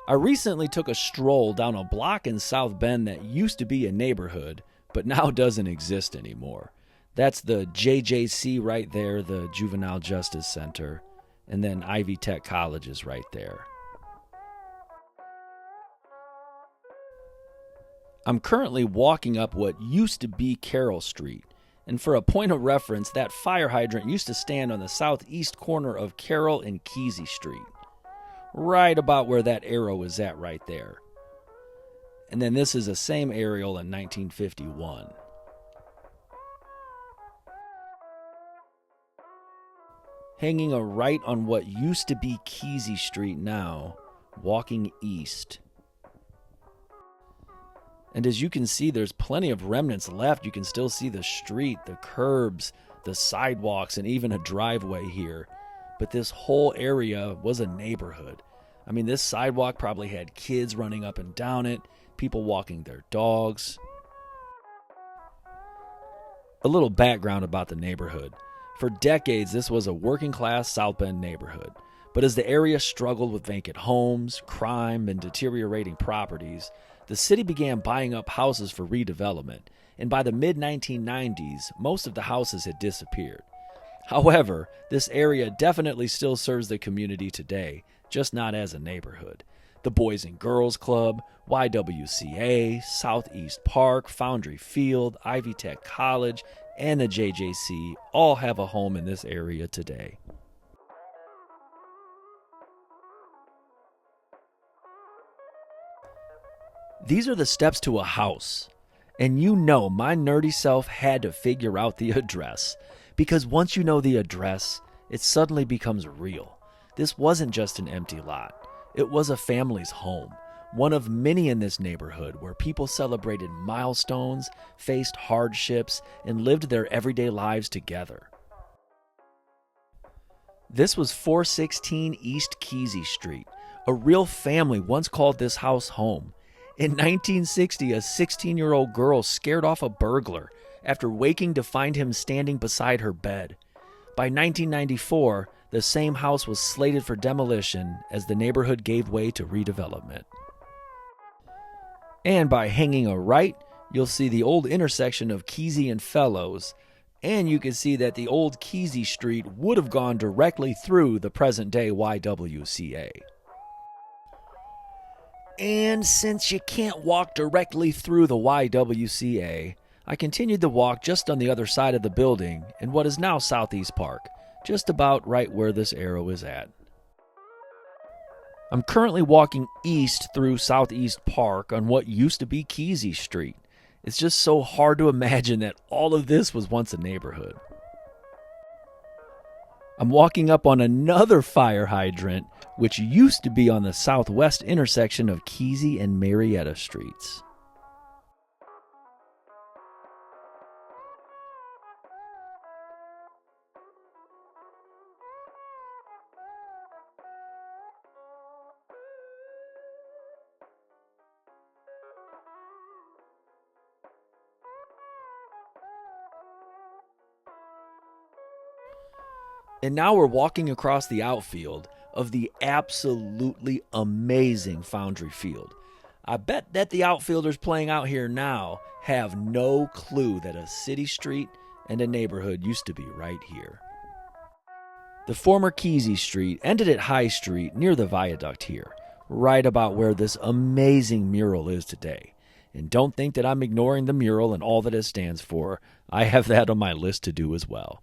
I recently took a stroll down a block in South Bend that used to be a neighborhood, but now doesn't exist anymore. That's the JJC right there, the Juvenile Justice Center, and then Ivy Tech College is right there. I'm currently walking up what used to be Carroll Street, and for a point of reference, that fire hydrant used to stand on the southeast corner of Carroll and Keasey Street. Right about where that arrow is at right there. And then this is the same aerial in 1951. Hanging a right on what used to be Keasey Street now, walking east. And as you can see, there's plenty of remnants left. You can still see the street, the curbs, the sidewalks, and even a driveway here. But this whole area was a neighborhood. I mean, this sidewalk probably had kids running up and down it, people walking their dogs. A little background about the neighborhood. For decades, this was a working-class South Bend neighborhood. But as the area struggled with vacant homes, crime, and deteriorating properties, the city began buying up houses for redevelopment. And by the mid-1990s, most of the houses had disappeared. However, this area definitely still serves the community today, just not as a neighborhood. The Boys and Girls Club, YWCA, Southeast Park, Foundry Field, Ivy Tech College, and the JJC all have a home in this area today. These are the steps to a house. And you know my nerdy self had to figure out the address. Because once you know the address, it suddenly becomes real. This wasn't just an empty lot. It was a family's home. One of many in this neighborhood where people celebrated milestones, faced hardships, and lived their everyday lives together. This was 416 East Keasey Street. A real family once called this house home. In 1960, a 16-year-old girl scared off a burglar after waking to find him standing beside her bed. By 1994, the same house was slated for demolition as the neighborhood gave way to redevelopment. And by hanging a right, you'll see the old intersection of Keasey and Fellows, and you can see that the old Keasey Street would have gone directly through the present-day YWCA. And since you can't walk directly through the YWCA, I continued the walk just on the other side of the building in what is now Southeast Park, just about right where this arrow is at. I'm currently walking east through Southeast Park on what used to be Keasey Street. It's just so hard to imagine that all of this was once a neighborhood. I'm walking up on another fire hydrant, which used to be on the southwest intersection of Keasey and Marietta Streets. And now we're walking across the outfield of the absolutely amazing Foundry Field. I bet that the outfielders playing out here now have no clue that a city street and a neighborhood used to be right here. The former Keasey Street ended at High Street near the viaduct here, right about where this amazing mural is today. And don't think that I'm ignoring the mural and all that it stands for. I have that on my list to do as well.